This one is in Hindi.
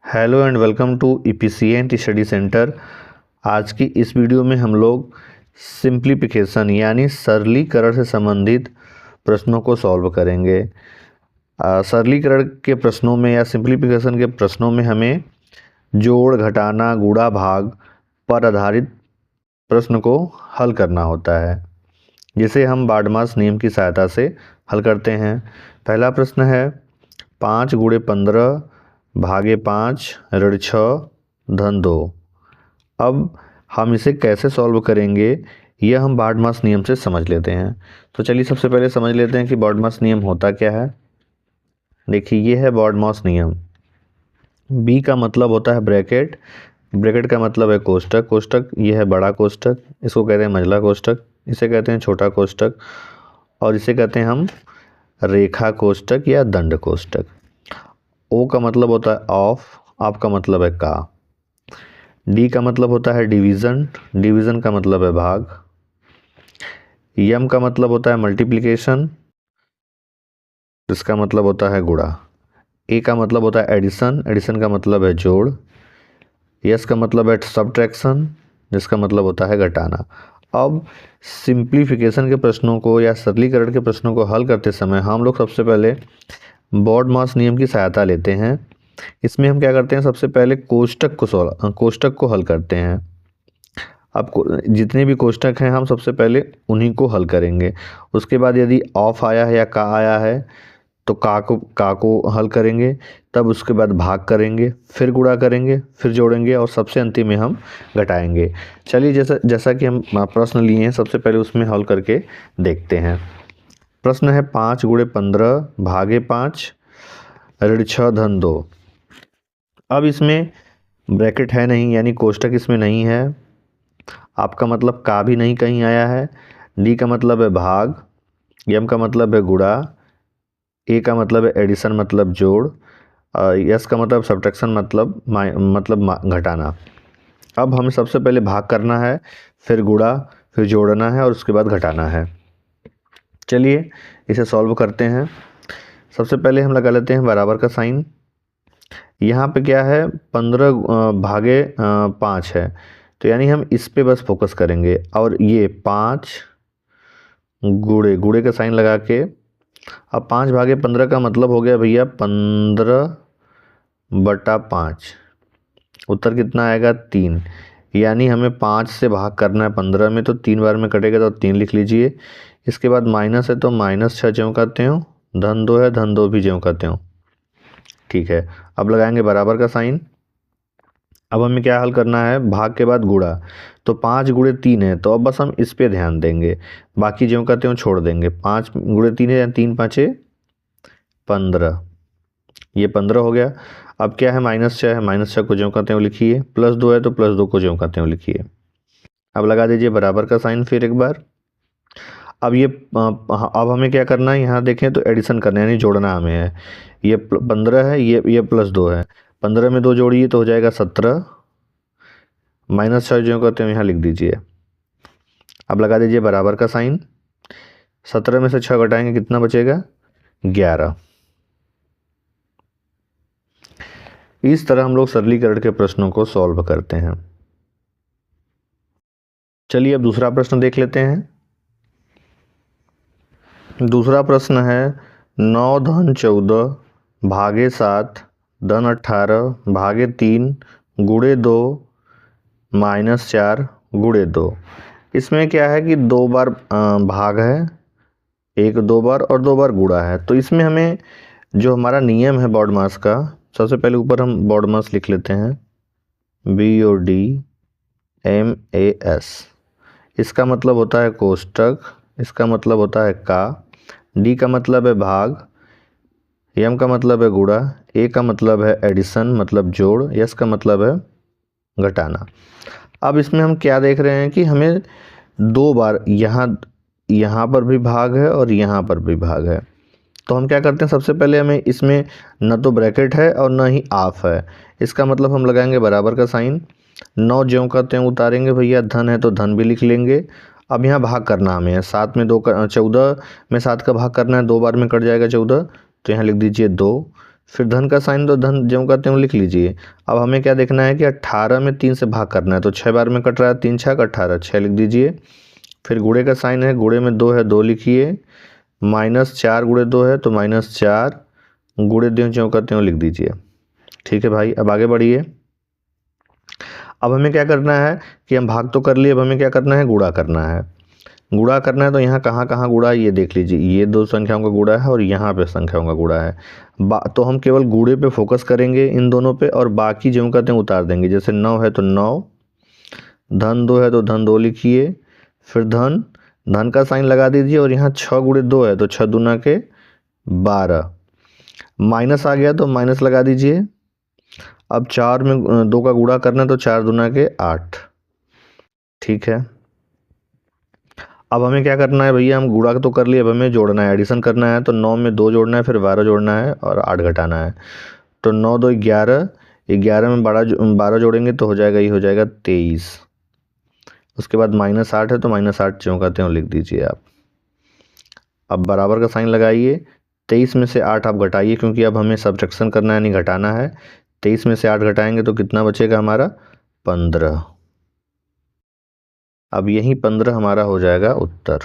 Hello and welcome to efficient study centre. आज की इस वीडियो में हम लोग सिंप्लीफिकेशन यानी सरलीकरण से संबंधित प्रश्नों को सॉल्व करेंगे। सरलीकरण के प्रश्नों में या सिंप्लीफिकेशन के प्रश्नों में हमें जोड़, घटाना, गुणा, भाग पर आधारित प्रश्न को हल करना होता है, जिसे हम बार्डमास नियम की सहायता से हल करते हैं। पहला प्रश्न है 5 गुणे 15 भागे 5 ऋण 6 धन 2। अब हम इसे कैसे सॉल्व करेंगे यह हम बार्डमास नियम से समझ लेते हैं। तो चलिए सबसे पहले समझ लेते हैं कि बार्डमास नियम होता क्या है। देखिए ये है बार्डमास नियम। बी का मतलब होता है ब्रैकेट, ब्रैकेट का मतलब है कोष्टक, कोष्टक ये है बड़ा कोष्टक, इसको कहते हैं मंझला कोष्टक, इसे कहते हैं छोटा कोष्टक और इसे कहते हैं हम रेखा कोष्टक या दंड कोष्टक। ओ का मतलब होता है ऑफ, आप का मतलब है का। डी का मतलब होता है डिवीज़न, डिवीज़न का मतलब है भाग। यम का मतलब होता है मल्टीप्लिकेशन, इसका मतलब होता है गुणा। ए का मतलब होता है एडिशन, एडिशन का मतलब है जोड़। यस का मतलब है सब्ट्रैक्शन, जिसका मतलब होता है घटाना। अब सिंप्लीफिकेशन के प्रश्नों को या सरलीकरण के प्रश्नों को हल करते समय हम लोग सबसे पहले बार्डमास नियम की सहायता लेते हैं। इसमें हम क्या करते हैं, सबसे पहले कोष्टक को हल करते हैं। अब जितने भी कोष्टक हैं हम सबसे पहले उन्हीं को हल करेंगे। उसके बाद यदि ऑफ आया है या का आया है तो का को हल करेंगे, तब उसके बाद भाग करेंगे, फिर गुणा करेंगे, फिर जोड़ेंगे और सबसे अंतिम में हम घटाएंगे। चलिए जैसा कि हम प्रश्न लिए हैं सबसे पहले उसमें हल करके देखते हैं। प्रश्न है 5 गुणे 15 भागे 5 ऋण 6 धन 2। अब इसमें ब्रैकेट है नहीं यानी कोष्टक इसमें नहीं है। आपका मतलब का भी नहीं कहीं आया है। डी का मतलब है भाग, एम का मतलब है गुणा, ए का मतलब है एडिशन मतलब जोड़, यस का मतलब सब्ट्रैक्शन मतलब घटाना। अब हमें सबसे पहले भाग करना है, फिर गुणा, फिर जोड़ना है और उसके बाद घटाना है। चलिए इसे सॉल्व करते हैं। सबसे पहले हम लगा लेते हैं बराबर का साइन। यहाँ पे क्या है 15 भागे 5 है, तो यानी हम इस पे बस फोकस करेंगे और ये 5 गुणे का साइन लगा के, अब 5 भागे 15 का मतलब हो गया भैया 15/5। उत्तर कितना आएगा 3, यानी हमें 5 से भाग करना है 15 में, तो 3 बार में कटेगा तो 3 लिख लीजिए। इसके बाद माइनस है तो -6 ज्यों करते हो, धन 2 है धन 2 भी ज्यों करते हो। ठीक है, अब लगाएंगे बराबर का साइन। अब हमें क्या हल करना है, भाग के बाद गुणा, तो 5 गुणे 3 है, तो अब बस हम इस पे ध्यान देंगे, बाकी ज्यों करते हो छोड़ देंगे। 5 गुणे 3 है, 3 5 15, ये 15 हो गया। अब क्या है -6 है, -6 को ज्यों करते हो लिखिए, +2 है तो +2 को ज्यों करते हो लिखिए। अब लगा दीजिए बराबर का साइन फिर एक बार। अब ये अब हमें क्या करना है, यहाँ देखें तो एडिशन करना है यानी जोड़ना हमें है। ये 15 है, ये +2 है, 15 में 2 जोड़िए तो हो जाएगा 17, -6 ज्यों करते हो यहाँ लिख दीजिए। अब लगा दीजिए बराबर का साइन। 17 में से 6 घटाएंगे कितना बचेगा 11। इस तरह हम लोग सरलीकरण के प्रश्नों को सॉल्व करते हैं। चलिए अब दूसरा प्रश्न देख लेते हैं। दूसरा प्रश्न है 9 धन 14 भागे 7 धन 18 भागे 3 गुणे 2 -4 गुणे 2। इसमें क्या है कि 2 बार भाग है, एक 2 बार और 2 बार गुणा है। तो इसमें हमें जो हमारा नियम है बार्डमास का, सबसे पहले ऊपर हम बार्डमास लिख लेते हैं, BODMAS। इसका मतलब होता है कोष्टक, इसका मतलब होता है का। डी का मतलब है भाग, एम का मतलब है गुणा, ए का मतलब है एडिशन मतलब जोड़, यस का मतलब है घटाना। अब इसमें हम क्या देख रहे हैं कि हमें 2 बार यहाँ पर भी भाग है और यहाँ पर भी भाग है। तो हम क्या करते हैं, सबसे पहले हमें इसमें न तो ब्रैकेट है और न ही ऑफ है, इसका मतलब हम लगाएंगे बराबर का साइन। 9 ज्यों करते हैं उतारेंगे भैया, धन है तो धन भी लिख लेंगे। अब यहाँ भाग करना हमें है, 7 में 2 का 14 में 7 का भाग करना है, 2 बार में कट जाएगा 14, तो यहाँ लिख दीजिए 2। फिर धन का साइन तो धन जो कहते हैं लिख लीजिए। अब हमें क्या देखना है कि 18 में 3 से भाग करना है, तो 6 बार में कट रहा है, 3 छक 18, 6 लिख दीजिए। फिर गुणे का साइन है, गुणे में 2 है, 2 लिखिए। -4 गुणे 2 है तो -4 गुणे 2 जो कहते हैं लिख दीजिए। ठीक है भाई, अब आगे बढ़िए। अब हमें क्या करना है कि हम भाग तो कर लिए, अब हमें क्या करना है, गुणा करना है। गुणा करना है तो यहाँ कहाँ कहाँ गुणा है ये देख लीजिए, ये 2 संख्याओं का गुणा है और यहाँ पे संख्याओं का गुणा है। तो हम केवल गुणे पे फोकस करेंगे इन दोनों पे, और बाकी जो कहते हैं उतार देंगे। जैसे 9 है तो 9, धन 2 है तो धन 2 लिखिए। फिर धन का साइन लगा दीजिए, और यहाँ 6 गुणे 2 है तो 6 दूना के 12, माइनस आ गया तो माइनस लगा दीजिए। अब 4 में 2 का गुणा करना है तो 4 दूना के 8। ठीक है, अब हमें क्या करना है भैया, हम गुणा तो कर लिए, अब हमें जोड़ना है, एडिशन करना है। तो 9 में 2 जोड़ना है, फिर 12 जोड़ना है और 8 घटाना है। तो 9 2 11, 11 में 12 जोड़ेंगे तो हो जाएगा, ये हो जाएगा 23। उसके बाद -8 है तो -8 जो कहते हैं लिख दीजिए आप। अब बराबर का साइन लगाइए। 23 में से 8 आप घटाइए, क्योंकि अब हमें सब्ट्रैक्शन करना है, नहीं घटाना है। 23 में से 8 घटाएंगे तो कितना बचेगा हमारा, 15। अब यही 15 हमारा हो जाएगा उत्तर।